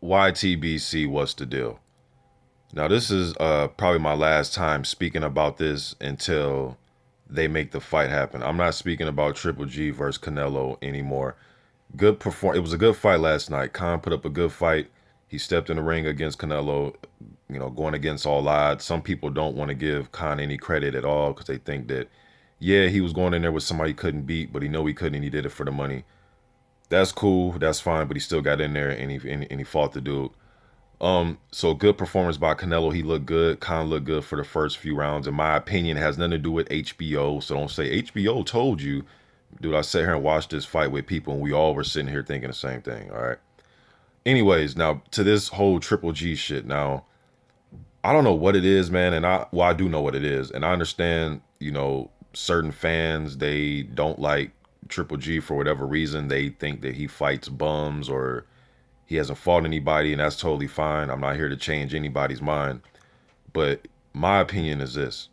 YTBC, what's the deal? Now, this is probably my last time speaking about this until they make the fight happen. I'm not speaking about Triple G versus Canelo anymore. It was a good fight last night. Khan put up a good fight. He stepped in the ring against Canelo, going against all odds. Some people don't want to give Khan any credit at all because they think that, yeah, he was going in there with somebody he couldn't beat, but he know he couldn't and he did it for the money. That's cool. That's fine, but he still got in there and he fought the dude. So good performance by Canelo. He looked good. Khan looked good for the first few rounds. In my opinion, it has nothing to do with HBO. So don't say HBO told you. Dude, I sat here and watched this fight with people and we all were sitting here thinking the same thing. All right. Anyways, now to this whole Triple G shit. Now, I don't know what it is, man. I do know what it is. And I understand, certain fans, they don't like Triple G for whatever reason. They think that he fights bums or he hasn't fought anybody, and that's totally fine. I'm not here to change anybody's mind. But my opinion is this.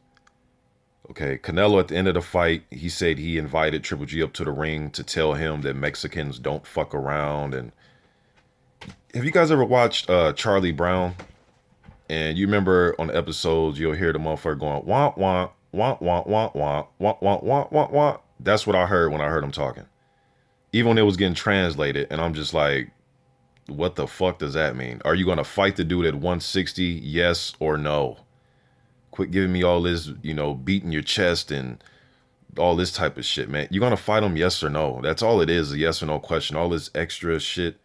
Okay, Canelo at the end of the fight, he said he invited Triple G up to the ring to tell him that Mexicans don't fuck around. And have you guys ever watched Charlie Brown? And you remember on the episodes, you'll hear the motherfucker going, wah, wah, wah, wah, wah, wah, wah, wah, wah, wah, wah. That's what I heard when I heard him talking. Even when it was getting translated, and I'm just like, what the fuck does that mean? Are you going to fight the dude at 160? Yes or no? Quit giving me all this, beating your chest and all this type of shit, man. You going to fight him? Yes or no? That's all it is, a yes or no question. All this extra shit,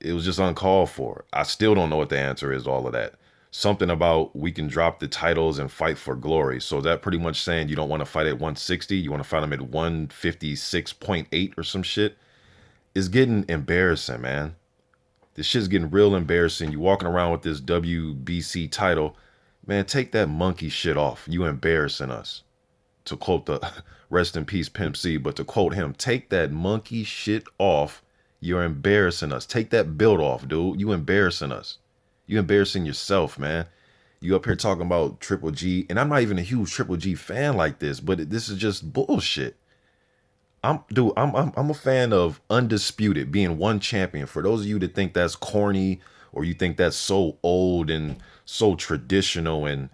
it was just uncalled for. I still don't know what the answer is to all of that. Something about we can drop the titles and fight for glory. So is that pretty much saying you don't want to fight at 160? You want to fight him at 156.8 or some shit? It's getting embarrassing, man. This shit's getting real embarrassing. You walking around with this WBC title. Man, take that monkey shit off. You embarrassing us. To quote the rest in peace Pimp C, but to quote him, take that monkey shit off. You're embarrassing us. Take that belt off, dude. You embarrassing us. You embarrassing yourself, man. You up here talking about Triple G, and I'm not even a huge Triple G fan like this, but this is just bullshit. I'm a fan of undisputed, being one champion. For those of you that think that's corny or you think that's so old and so traditional, and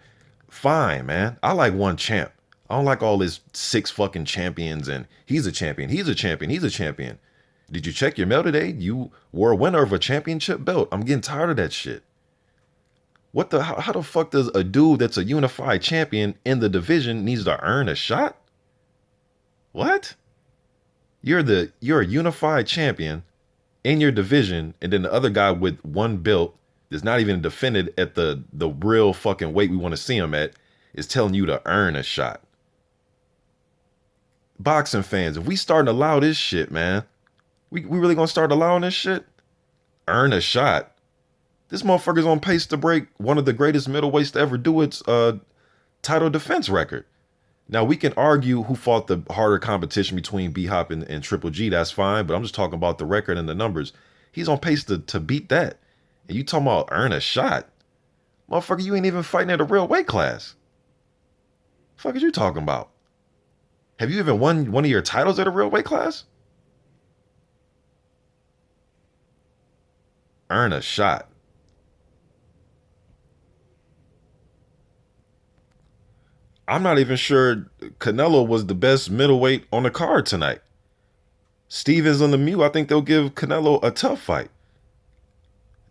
fine, man. I like one champ. I don't like all this six fucking champions and he's a champion, he's a champion, he's a champion. Did you check your mail today? You were a winner of a championship belt. I'm getting tired of that shit. How the fuck does a dude that's a unified champion in the division needs to earn a shot? What? You're a unified champion in your division, and then the other guy with one belt that's not even defended at the real fucking weight we want to see him at is telling you to earn a shot. Boxing fans, if we start to allow this shit, man, we really gonna start allowing this shit? Earn a shot. This motherfucker's on pace to break one of the greatest middleweights to ever do its title defense record. Now, we can argue who fought the harder competition between B-Hop and Triple G. That's fine, but I'm just talking about the record and the numbers. He's on pace to beat that. And you talking about earn a shot? Motherfucker, you ain't even fighting at a real weight class. The fuck is you talking about? Have you even won one of your titles at a real weight class? Earn a shot. I'm not even sure Canelo was the best middleweight on the card tonight. Stevens on the Mew, I think they'll give Canelo a tough fight.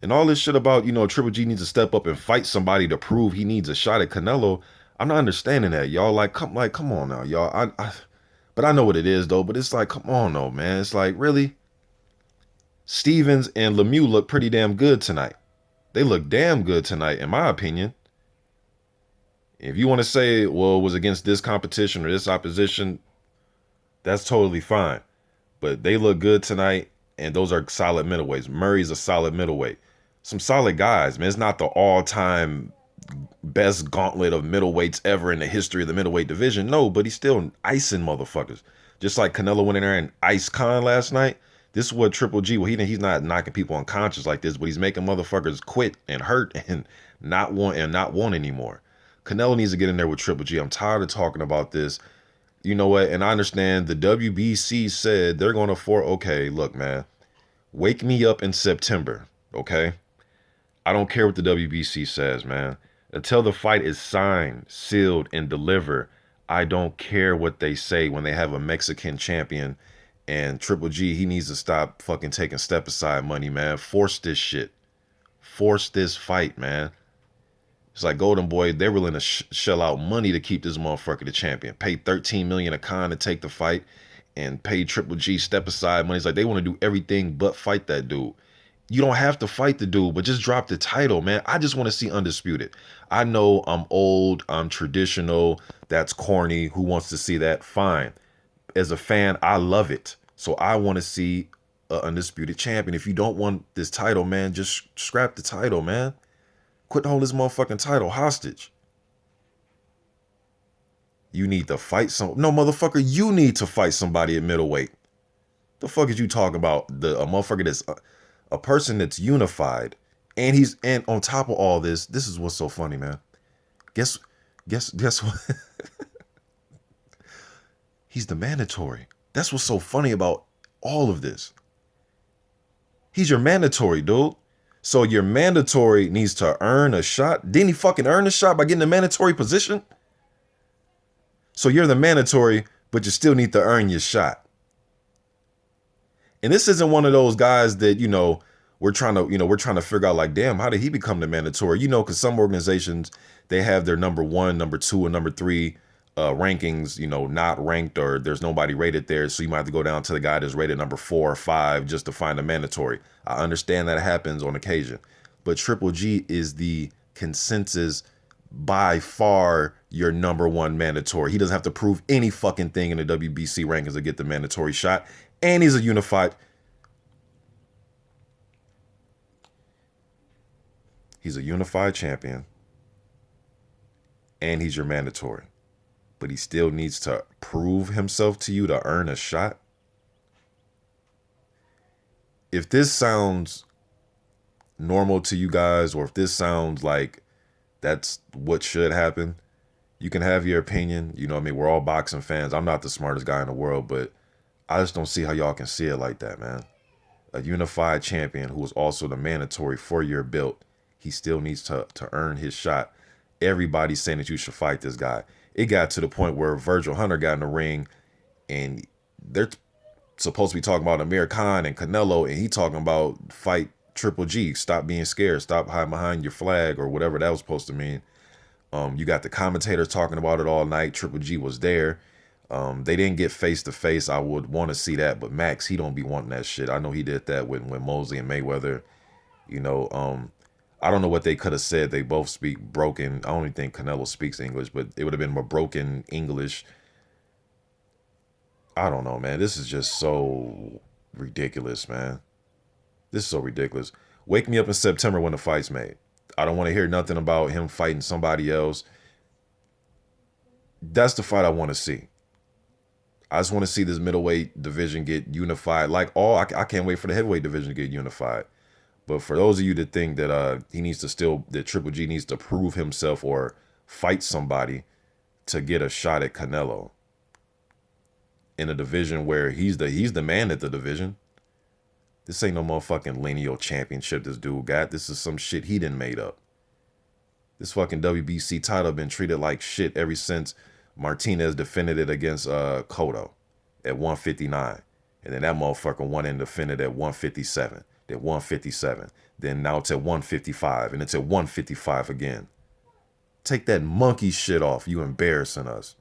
And all this shit about, Triple G needs to step up and fight somebody to prove he needs a shot at Canelo. I'm not understanding that, y'all. Come on now, y'all. But I know what it is, though. But it's like, come on, though, man. It's like, really? Stevens and Lemieux look pretty damn good tonight. They look damn good tonight, in my opinion. If you want to say, well, it was against this competition or this opposition, that's totally fine. But they look good tonight, and those are solid middleweights. Murray's a solid middleweight. Some solid guys, man. It's not the all-time best gauntlet of middleweights ever in the history of the middleweight division. No, but he's still icing motherfuckers. Just like Canelo went in there and iced Khan last night. This is what Triple G, well, he's not knocking people unconscious like this, but he's making motherfuckers quit and hurt and not want anymore. Canelo needs to get in there with Triple G. I'm tired of talking about this. You know what? And I understand the WBC said they're going to okay, look, man, wake me up in September, okay? I don't care what the WBC says, man. Until the fight is signed, sealed, and delivered, I don't care what they say when they have a Mexican champion. And Triple G, he needs to stop fucking taking step aside money, man. Force this shit. Force this fight, man. It's like Golden Boy, they're willing to shell out money to keep this motherfucker the champion. Pay $13 million a con to take the fight, and pay Triple G step aside money. It's like they want to do everything but fight that dude. You don't have to fight the dude, but just drop the title, man. I just want to see Undisputed. I know I'm old, I'm traditional, that's corny. Who wants to see that? Fine. As a fan, I love it. So I want to see an Undisputed champion. If you don't want this title, man, just scrap the title, man. Quit holding this motherfucking title hostage. You need to fight no, motherfucker, you need to fight somebody at middleweight. The fuck is you talking about? A motherfucker that's a person that's unified, and on top of all this is what's so funny, man. Guess what? He's the mandatory. That's what's so funny about all of this. He's your mandatory, dude. So your mandatory needs to earn a shot. Didn't he fucking earn a shot by getting a mandatory position? So you're the mandatory, but you still need to earn your shot. And this isn't one of those guys that, we're trying to figure out like, damn, how did he become the mandatory? Because some organizations, they have their number 1, number 2, and number 3 rankings, not ranked, or there's nobody rated there. So you might have to go down to the guy that's rated number 4 or 5 just to find a mandatory. I understand that happens on occasion, but Triple G is the consensus, by far your number 1 mandatory. He doesn't have to prove any fucking thing in the WBC rankings to get the mandatory shot. And he's a unified. He's a unified champion. And he's your mandatory. But he still needs to prove himself to you to earn a shot. If this sounds normal to you guys, or if this sounds like that's what should happen, you can have your opinion. We're all boxing fans. I'm not the smartest guy in the world, but I just don't see how y'all can see it like that, man. A unified champion who is also the mandatory for your belt, he still needs to earn his shot. Everybody's saying that you should fight this guy. It got to the point where Virgil Hunter got in the ring, and they're supposed to be talking about Amir Khan and Canelo, and he talking about fight Triple G. Stop being scared. Stop hiding behind your flag, or whatever that was supposed to mean. You got the commentators talking about it all night. Triple G was there. They didn't get face to face. I would want to see that, but Max, he don't be wanting that shit. I know he did that when Mosley and Mayweather. I don't know what they could have said. They both speak broken. I don't even think Canelo speaks English, but it would have been more broken English. I don't know, man. This is just so ridiculous, man. This is so ridiculous. Wake me up in September when the fight's made. I don't want to hear nothing about him fighting somebody else. That's the fight I want to see. I just want to see this middleweight division get unified. I can't wait for the heavyweight division to get unified. But for those of you that think that that Triple G needs to prove himself or fight somebody to get a shot at Canelo in a division where he's the man at the division. This ain't no motherfucking lineal championship this dude got. This is some shit he done made up. This fucking WBC title been treated like shit ever since Martinez defended it against Cotto at 159. And then that motherfucker won and defended at 157. Then 157. Then now it's at 155. And it's at 155 again. Take that monkey shit off. You embarrassing us.